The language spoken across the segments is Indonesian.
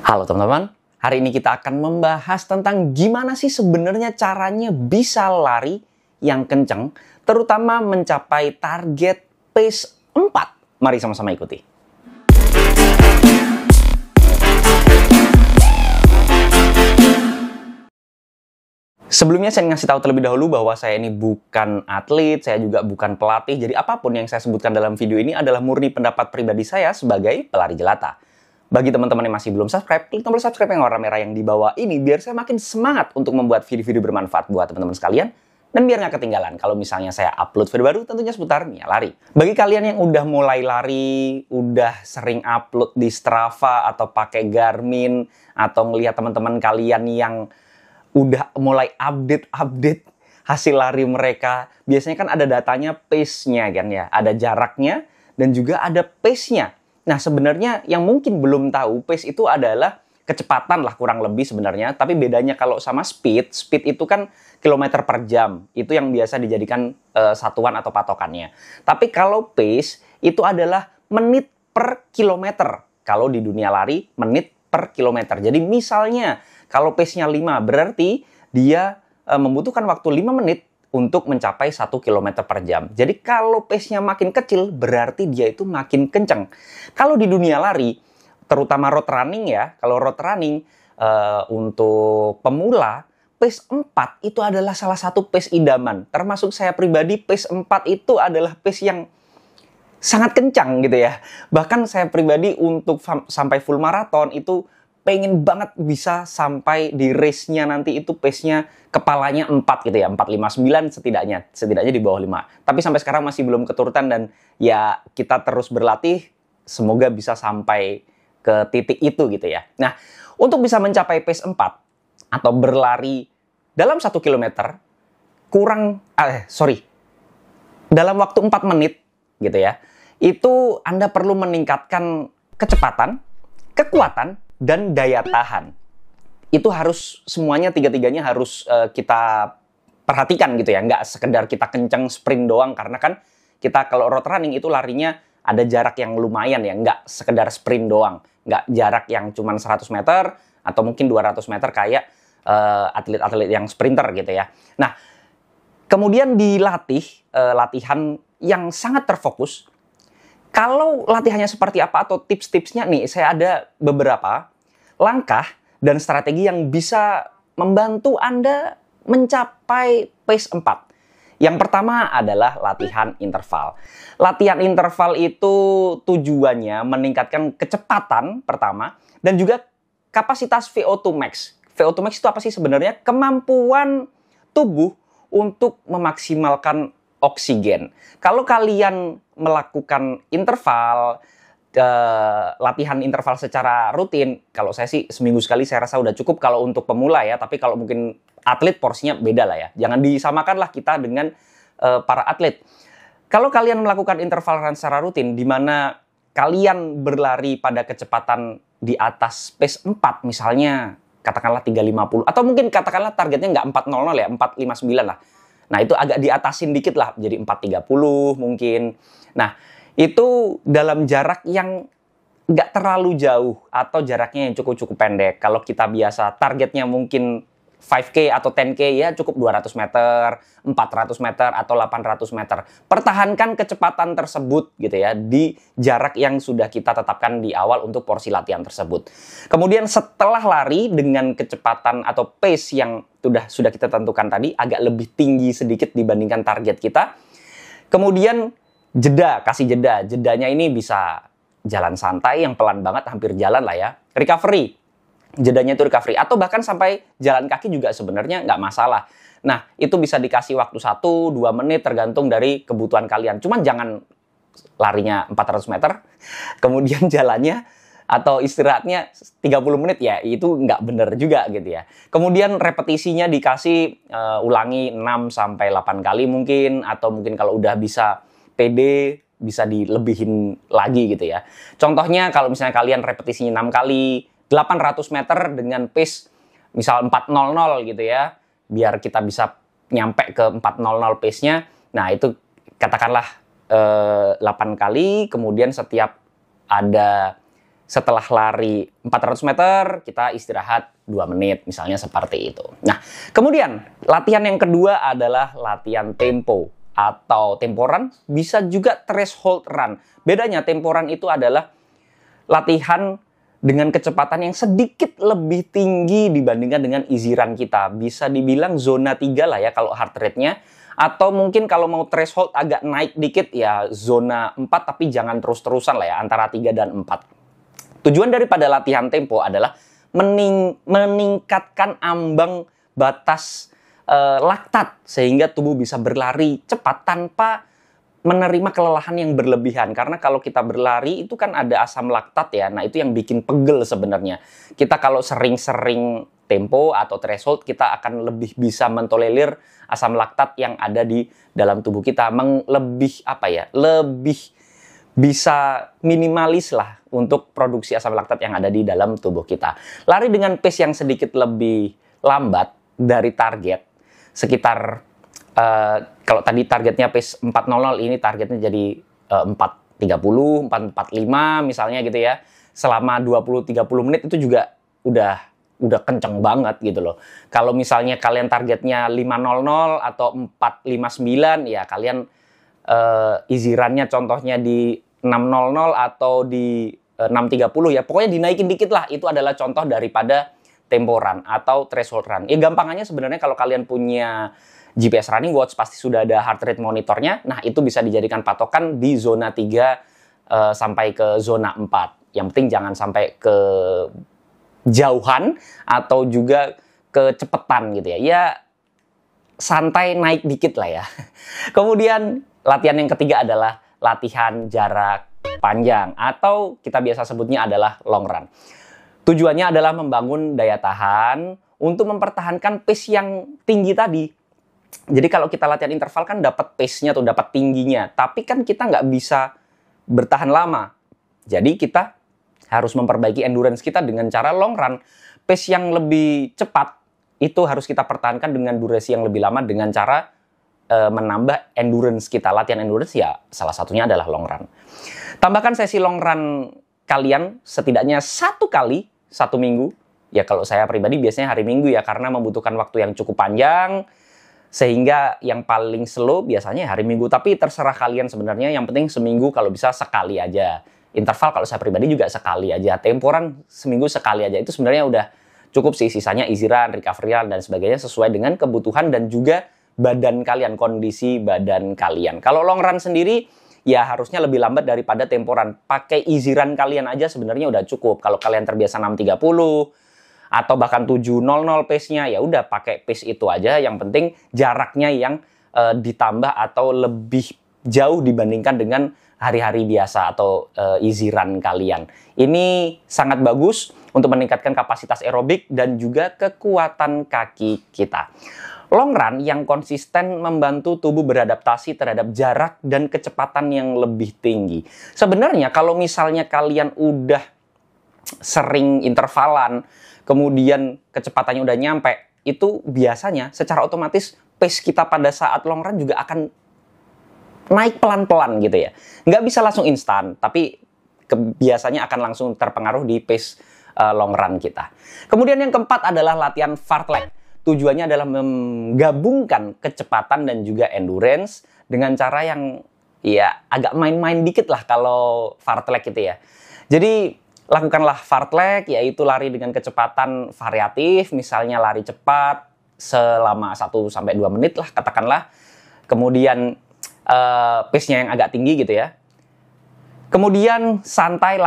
Halo teman-teman, hari ini kita akan membahas tentang gimana sih sebenarnya caranya bisa lari yang kenceng, terutama mencapai target pace 4. Mari sama-sama ikuti. Sebelumnya saya ngasih tahu terlebih dahulu bahwa saya ini bukan atlet, saya juga bukan pelatih, jadi apapun yang saya sebutkan dalam video ini adalah murni pendapat pribadi saya sebagai pelari jelata. Bagi teman-teman yang masih belum subscribe, klik tombol subscribe yang warna merah yang di bawah ini biar saya makin semangat untuk membuat video-video bermanfaat buat teman-teman sekalian dan biar nggak ketinggalan kalau misalnya saya upload video baru tentunya seputar Mia Lari. Bagi kalian yang udah mulai lari, udah sering upload di Strava atau pakai Garmin atau ngelihat teman-teman kalian yang udah mulai update hasil lari mereka, biasanya kan ada datanya pace-nya kan ya, ada jaraknya dan juga ada pace-nya. Nah, sebenarnya yang mungkin belum tahu, pace itu adalah kecepatan lah kurang lebih sebenarnya. Tapi bedanya kalau sama speed itu kan kilometer per jam. Itu yang biasa dijadikan satuan atau patokannya. Tapi kalau pace itu adalah menit per kilometer. Kalau di dunia lari, menit per kilometer. Jadi misalnya kalau pace-nya 5, berarti dia membutuhkan waktu 5 menit untuk mencapai 1 km per jam. Jadi kalau pace-nya makin kecil, berarti dia itu makin kenceng. Kalau di dunia lari, terutama road running ya, kalau road running untuk pemula, pace 4 itu adalah salah satu pace idaman. Termasuk saya pribadi, pace 4 itu adalah pace yang sangat kencang gitu ya. Bahkan saya pribadi untuk sampai full marathon itu pengen banget bisa sampai di race-nya nanti itu pace-nya kepalanya 4 gitu ya, 4:59 setidaknya di bawah 5. Tapi sampai sekarang masih belum keturutan dan ya kita terus berlatih, semoga bisa sampai ke titik itu gitu ya. Nah, untuk bisa mencapai pace 4 atau berlari dalam 1 kilometer dalam waktu 4 menit gitu ya, itu Anda perlu meningkatkan kecepatan, kekuatan, dan daya tahan. Itu harus semuanya tiga-tiganya harus kita perhatikan gitu ya. Nggak sekedar kita kenceng sprint doang. Karena kan kita kalau road running itu larinya ada jarak yang lumayan ya. Nggak sekedar sprint doang. Nggak jarak yang cuma 100 meter atau mungkin 200 meter kayak atlet-atlet yang sprinter gitu ya. Nah, kemudian dilatih latihan yang sangat terfokus. Kalau latihannya seperti apa atau tips-tipsnya nih, saya ada beberapa langkah dan strategi yang bisa membantu Anda mencapai pace 4. Yang pertama adalah latihan interval. Latihan interval itu tujuannya meningkatkan kecepatan pertama dan juga kapasitas VO2 max. VO2 max itu apa sih sebenarnya? Kemampuan tubuh untuk memaksimalkan oksigen. Kalau kalian melakukan interval, latihan interval secara rutin, kalau saya sih seminggu sekali saya rasa udah cukup kalau untuk pemula ya, tapi kalau mungkin atlet porsinya beda lah ya. Jangan disamakanlah kita dengan para atlet. Kalau kalian melakukan interval run secara rutin, di mana kalian berlari pada kecepatan di atas pace 4, misalnya katakanlah 350, atau mungkin katakanlah targetnya nggak 400 ya, 459 lah. Nah, itu agak diatasin dikit lah, jadi 430 mungkin. Nah, itu dalam jarak yang nggak terlalu jauh atau jaraknya yang cukup pendek. Kalau kita biasa targetnya mungkin 5K atau 10K ya cukup 200 meter, 400 meter, atau 800 meter. Pertahankan kecepatan tersebut gitu ya, di jarak yang sudah kita tetapkan di awal untuk porsi latihan tersebut. Kemudian setelah lari dengan kecepatan atau pace yang sudah kita tentukan tadi, agak lebih tinggi sedikit dibandingkan target kita. Kemudian kasih jeda. Jedanya ini bisa jalan santai yang pelan banget, hampir jalan lah ya. Recovery. Jedanya itu recovery. Atau bahkan sampai jalan kaki juga sebenarnya nggak masalah. Nah, itu bisa dikasih waktu 1-2 menit tergantung dari kebutuhan kalian. Cuman jangan larinya 400 meter, kemudian jalannya atau istirahatnya 30 menit ya, itu nggak bener juga gitu ya. Kemudian repetisinya dikasih ulangi 6-8 kali mungkin, atau mungkin kalau udah bisa pede bisa dilebihin lagi gitu ya. Contohnya kalau misalnya kalian repetisinya 6 kali, 800 meter dengan pace misal 400 gitu ya, biar kita bisa nyampe ke 400 pace-nya. Nah, itu katakanlah 8 kali, kemudian setiap ada setelah lari 400 meter, kita istirahat 2 menit, misalnya seperti itu. Nah, kemudian latihan yang kedua adalah latihan tempo atau temporan, bisa juga threshold run. Bedanya temporan itu adalah latihan dengan kecepatan yang sedikit lebih tinggi dibandingkan dengan easy run kita. Bisa dibilang zona 3 lah ya kalau heart rate-nya. Atau mungkin kalau mau threshold agak naik dikit ya zona 4, tapi jangan terus-terusan lah ya, antara 3 dan 4. Tujuan daripada latihan tempo adalah meningkatkan ambang batas laktat sehingga tubuh bisa berlari cepat tanpa menerima kelelahan yang berlebihan. Karena kalau kita berlari itu kan ada asam laktat ya. Nah, itu yang bikin pegel sebenarnya. Kita kalau sering-sering tempo atau threshold, kita akan lebih bisa mentolerir asam laktat yang ada di dalam tubuh kita. Lebih bisa minimalis lah untuk produksi asam laktat yang ada di dalam tubuh kita. Lari dengan pace yang sedikit lebih lambat dari target, sekitar kalau tadi targetnya pace 4.00, ini targetnya jadi 4.30, 4.45 misalnya gitu ya. Selama 20-30 menit itu juga udah kenceng banget gitu loh. Kalau misalnya kalian targetnya 5.00 atau 4.59, ya kalian easy run-nya contohnya di 6.00 atau di 6.30 ya. Pokoknya dinaikin dikit lah. Itu adalah contoh daripada tempo run atau threshold run. Ya gampangannya sebenarnya kalau kalian punya GPS running watch pasti sudah ada heart rate monitornya. Nah, itu bisa dijadikan patokan di zona 3 sampai ke zona 4. Yang penting jangan sampai ke jauhan atau juga kecepetan gitu ya. Ya santai naik dikit lah ya. Kemudian latihan yang ketiga adalah latihan jarak panjang atau kita biasa sebutnya adalah long run. Tujuannya adalah membangun daya tahan untuk mempertahankan pace yang tinggi tadi. Jadi kalau kita latihan interval kan dapat pace-nya tuh, dapat tingginya. Tapi kan kita nggak bisa bertahan lama. Jadi kita harus memperbaiki endurance kita dengan cara long run. Pace yang lebih cepat itu harus kita pertahankan dengan durasi yang lebih lama dengan cara menambah endurance kita. Latihan endurance ya salah satunya adalah long run. Tambahkan sesi long run kalian setidaknya 1 kali 1 minggu. Ya kalau saya pribadi biasanya hari Minggu ya, karena membutuhkan waktu yang cukup panjang. Sehingga yang paling slow biasanya hari Minggu. Tapi terserah kalian sebenarnya, yang penting seminggu kalau bisa sekali aja. Interval kalau saya pribadi juga sekali aja. Temporan seminggu sekali aja. Itu sebenarnya udah cukup sih. Sisanya easy run, recovery run, dan sebagainya sesuai dengan kebutuhan dan juga badan kalian, kondisi badan kalian. Kalau long run sendiri, ya harusnya lebih lambat daripada temporan. Pakai easy run kalian aja sebenarnya udah cukup. Kalau kalian terbiasa 6.30 atau bahkan 7.00 pace-nya, ya udah pakai pace itu aja. Yang penting jaraknya yang ditambah atau lebih jauh dibandingkan dengan hari-hari biasa atau easy run kalian. Ini sangat bagus untuk meningkatkan kapasitas aerobik dan juga kekuatan kaki kita. Long run yang konsisten membantu tubuh beradaptasi terhadap jarak dan kecepatan yang lebih tinggi. Sebenarnya kalau misalnya kalian udah sering intervalan, kemudian kecepatannya udah nyampe, itu biasanya secara otomatis pace kita pada saat long run juga akan naik pelan-pelan gitu ya. Nggak bisa langsung instan, tapi biasanya akan langsung terpengaruh di pace long run kita. Kemudian yang keempat adalah latihan fartlek. Tujuannya adalah menggabungkan kecepatan dan juga endurance dengan cara yang ya agak main-main dikit lah kalau fartlek itu ya. Jadi lakukanlah fartlek, yaitu lari dengan kecepatan variatif, misalnya lari cepat selama 1-2 menit lah katakanlah. Kemudian pace-nya yang agak tinggi gitu ya. Kemudian santai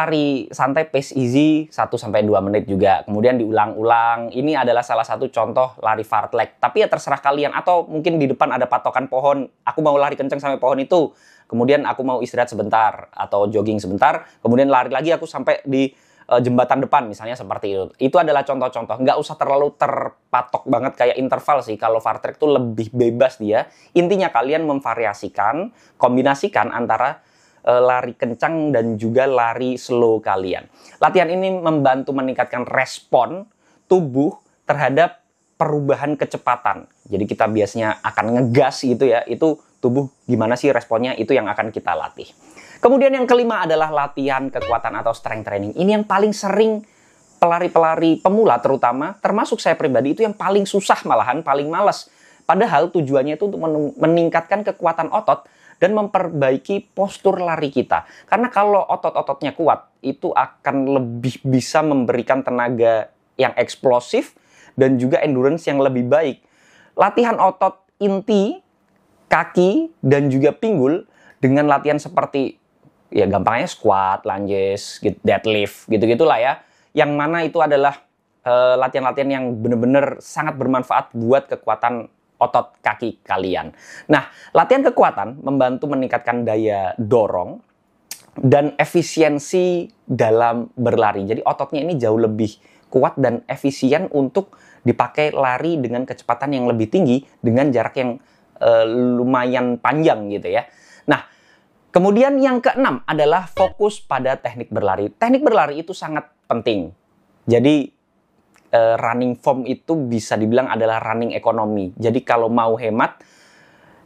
pace easy 1-2 menit juga. Kemudian diulang-ulang. Ini adalah salah satu contoh lari fartlek. Tapi ya terserah kalian. Atau mungkin di depan ada patokan pohon. Aku mau lari kenceng sampai pohon itu. Kemudian aku mau istirahat sebentar atau jogging sebentar. Kemudian lari lagi aku sampai di jembatan depan misalnya seperti itu. Itu adalah contoh-contoh. Nggak usah terlalu terpatok banget kayak interval sih. Kalau fartlek itu lebih bebas dia. Intinya kalian memvariasikan, kombinasikan antara lari kencang dan juga lari slow kalian. Latihan ini membantu meningkatkan respon tubuh terhadap perubahan kecepatan. Jadi kita biasanya akan ngegas gitu ya, itu tubuh gimana sih responnya, itu yang akan kita latih. Kemudian yang kelima adalah latihan kekuatan atau strength training. Ini yang paling sering pelari-pelari pemula terutama, termasuk saya pribadi, itu yang paling susah malahan, paling males. Padahal tujuannya itu untuk meningkatkan kekuatan otot dan memperbaiki postur lari kita. Karena kalau otot-ototnya kuat, itu akan lebih bisa memberikan tenaga yang eksplosif dan juga endurance yang lebih baik. Latihan otot inti, kaki, dan juga pinggul dengan latihan seperti, ya gampangnya squat, lunges, deadlift, gitu-gitulah ya. Yang mana itu adalah latihan-latihan yang benar-benar sangat bermanfaat buat kekuatan otot kaki kalian. Nah, latihan kekuatan membantu meningkatkan daya dorong dan efisiensi dalam berlari. Jadi ototnya ini jauh lebih kuat dan efisien untuk dipakai lari dengan kecepatan yang lebih tinggi dengan jarak yang lumayan panjang gitu ya. Nah, kemudian yang keenam adalah fokus pada teknik berlari. Teknik berlari itu sangat penting. Jadi running form itu bisa dibilang adalah running ekonomi. Jadi kalau mau hemat,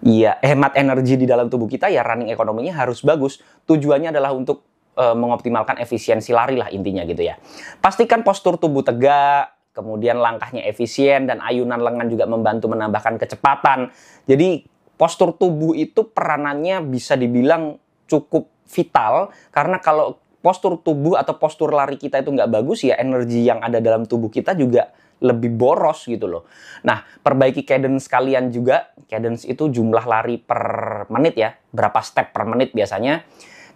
ya hemat energi di dalam tubuh kita, ya running ekonominya harus bagus. Tujuannya adalah untuk mengoptimalkan efisiensi lari lah intinya gitu ya. Pastikan postur tubuh tegak, kemudian langkahnya efisien, dan ayunan lengan juga membantu menambahkan kecepatan. Jadi postur tubuh itu peranannya bisa dibilang cukup vital, karena kalau postur tubuh atau postur lari kita itu nggak bagus, ya energi yang ada dalam tubuh kita juga lebih boros gitu loh. Nah, perbaiki cadence kalian juga. Cadence itu jumlah lari per menit ya. Berapa step per menit biasanya.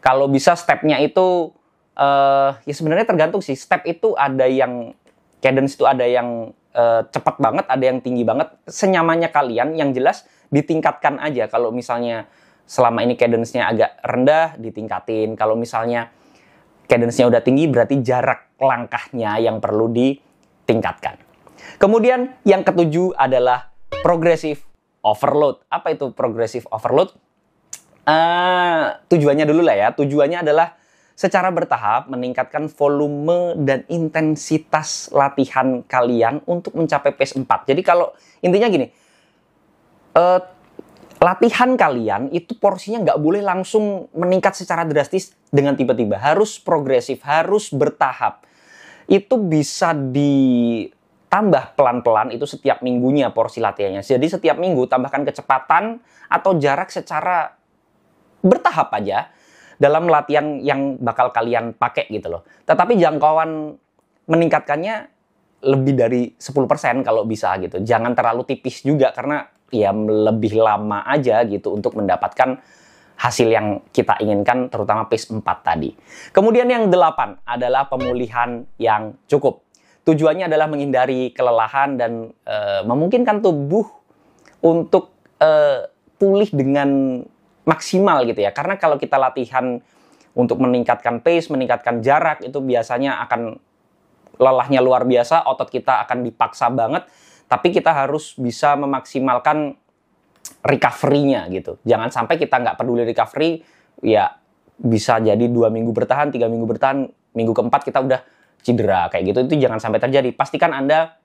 Kalau bisa stepnya itu, ya sebenarnya tergantung sih. Step itu ada yang, cadence itu ada yang cepat banget, ada yang tinggi banget. Senyamannya kalian, yang jelas ditingkatkan aja. Kalau misalnya selama ini cadence-nya agak rendah, ditingkatin. Kalau misalnya cadence-nya udah tinggi, berarti jarak langkahnya yang perlu ditingkatkan. Kemudian yang ketujuh adalah progressive overload. Apa itu progressive overload? Tujuannya dulu lah ya. Tujuannya adalah secara bertahap meningkatkan volume dan intensitas latihan kalian untuk mencapai pace 4. Jadi kalau intinya gini, latihan kalian itu porsinya nggak boleh langsung meningkat secara drastis dengan tiba-tiba. Harus progresif, harus bertahap. Itu bisa ditambah pelan-pelan, itu setiap minggunya porsi latihannya. Jadi setiap minggu tambahkan kecepatan atau jarak secara bertahap aja dalam latihan yang bakal kalian pakai gitu loh. Tetapi jangkauan meningkatkannya lebih dari 10% kalau bisa gitu. Jangan terlalu tipis juga, karena ya lebih lama aja gitu untuk mendapatkan hasil yang kita inginkan, terutama pace 4 tadi. Kemudian yang 8 adalah pemulihan yang cukup. Tujuannya adalah menghindari kelelahan dan memungkinkan tubuh untuk pulih dengan maksimal gitu ya. Karena kalau kita latihan untuk meningkatkan pace, meningkatkan jarak, itu biasanya akan lelahnya luar biasa, otot kita akan dipaksa banget. Tapi kita harus bisa memaksimalkan recovery-nya gitu. Jangan sampai kita nggak peduli recovery, ya bisa jadi 2 minggu bertahan, 3 minggu bertahan, minggu keempat kita udah cedera kayak gitu. Itu jangan sampai terjadi. Pastikan Anda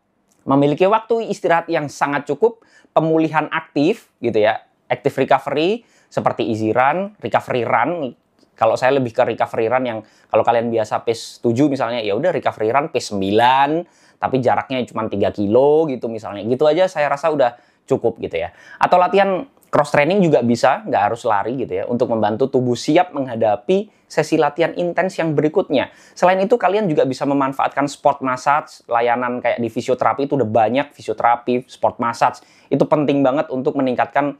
memiliki waktu istirahat yang sangat cukup, pemulihan aktif gitu ya, active recovery seperti easy run, recovery run. Kalau saya lebih ke recovery run yang kalau kalian biasa pace 7 misalnya, ya udah recovery run pace 9, tapi jaraknya cuma 3 kilo gitu misalnya. Gitu aja saya rasa udah cukup gitu ya. Atau latihan cross training juga bisa, nggak harus lari gitu ya, untuk membantu tubuh siap menghadapi sesi latihan intens yang berikutnya. Selain itu kalian juga bisa memanfaatkan sport massage, layanan kayak di fisioterapi itu udah banyak, fisioterapi, sport massage. Itu penting banget untuk meningkatkan,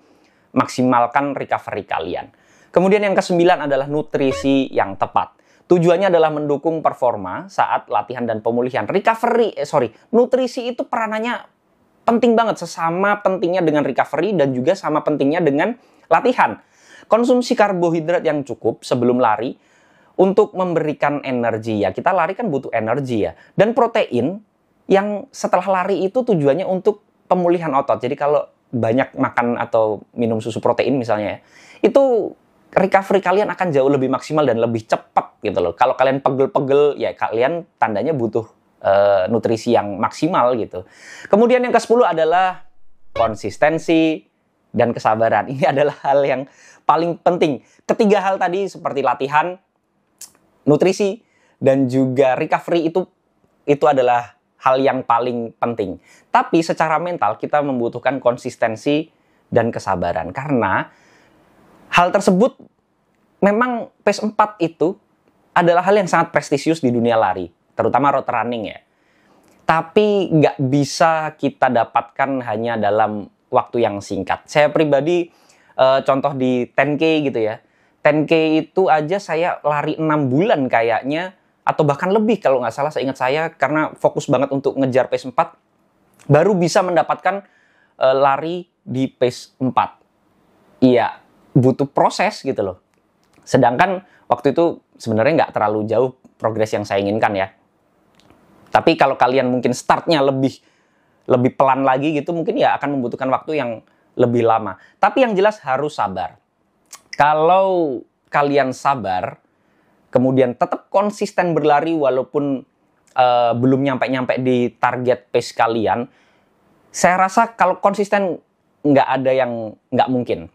maksimalkan recovery kalian. Kemudian yang ke-9 adalah nutrisi yang tepat. Tujuannya adalah mendukung performa saat latihan dan pemulihan. Nutrisi itu peranannya penting banget, sesama pentingnya dengan recovery dan juga sama pentingnya dengan latihan. Konsumsi karbohidrat yang cukup sebelum lari untuk memberikan energi ya. Kita lari kan butuh energi ya. Dan protein yang setelah lari itu tujuannya untuk pemulihan otot. Jadi kalau banyak makan atau minum susu protein misalnya ya, itu recovery kalian akan jauh lebih maksimal dan lebih cepat gitu loh. Kalau kalian pegel-pegel, ya kalian tandanya butuh nutrisi yang maksimal gitu. Kemudian yang ke-10 adalah konsistensi dan kesabaran. Ini adalah hal yang paling penting. Ketiga hal tadi seperti latihan, nutrisi, dan juga recovery itu adalah hal yang paling penting. Tapi secara mental kita membutuhkan konsistensi dan kesabaran. Karena hal tersebut memang pace 4 itu adalah hal yang sangat prestisius di dunia lari. Terutama road running ya. Tapi nggak bisa kita dapatkan hanya dalam waktu yang singkat. Saya pribadi contoh di 10K gitu ya. 10K itu aja saya lari 6 bulan kayaknya, atau bahkan lebih kalau nggak salah, seingat saya, karena fokus banget untuk ngejar pace 4, baru bisa mendapatkan lari di pace 4. Iya, butuh proses gitu loh. Sedangkan waktu itu sebenarnya nggak terlalu jauh progres yang saya inginkan ya. Tapi kalau kalian mungkin startnya lebih pelan lagi gitu, mungkin ya akan membutuhkan waktu yang lebih lama. Tapi yang jelas harus sabar. Kalau kalian sabar, kemudian tetap konsisten berlari walaupun belum nyampe-nyampe di target pace kalian, saya rasa kalau konsisten nggak ada yang nggak mungkin.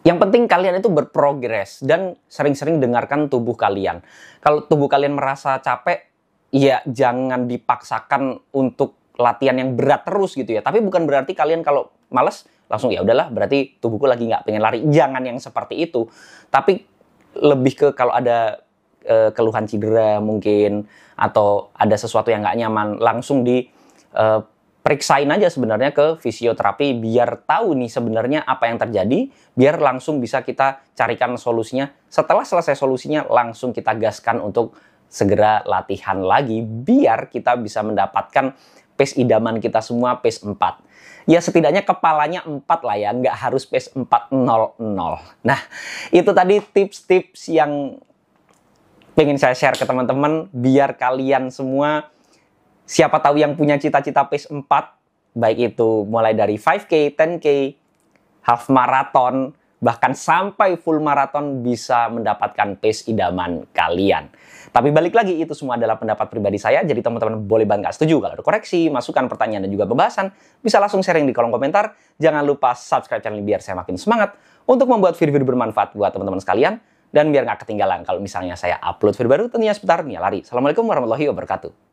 Yang penting kalian itu berprogres dan sering-sering dengarkan tubuh kalian. Kalau tubuh kalian merasa capek, ya jangan dipaksakan untuk latihan yang berat terus gitu ya. Tapi bukan berarti kalian kalau males langsung ya udahlah berarti tubuhku lagi nggak pengen lari. Jangan yang seperti itu. Tapi lebih ke kalau ada keluhan cedera mungkin, atau ada sesuatu yang nggak nyaman, langsung periksain aja sebenarnya ke fisioterapi biar tahu nih sebenarnya apa yang terjadi, biar langsung bisa kita carikan solusinya. Setelah selesai solusinya langsung kita gaskan untuk segera latihan lagi biar kita bisa mendapatkan pace idaman kita semua, pace 4. Ya setidaknya kepalanya 4 lah ya, nggak harus pace 4.00. Nah, itu tadi tips-tips yang pengen saya share ke teman-teman biar kalian semua, siapa tahu yang punya cita-cita pace 4, baik itu mulai dari 5K, 10K, half marathon, bahkan sampai full marathon bisa mendapatkan pace idaman kalian. Tapi balik lagi, itu semua adalah pendapat pribadi saya, jadi teman-teman boleh banget nggak setuju. Kalau ada koreksi, masukan, pertanyaan, dan juga pembahasan, bisa langsung sharing di kolom komentar. Jangan lupa subscribe channel ini biar saya makin semangat untuk membuat video-video bermanfaat buat teman-teman sekalian, dan biar nggak ketinggalan kalau misalnya saya upload video baru tentunya seputar dunia lari. Assalamualaikum warahmatullahi wabarakatuh.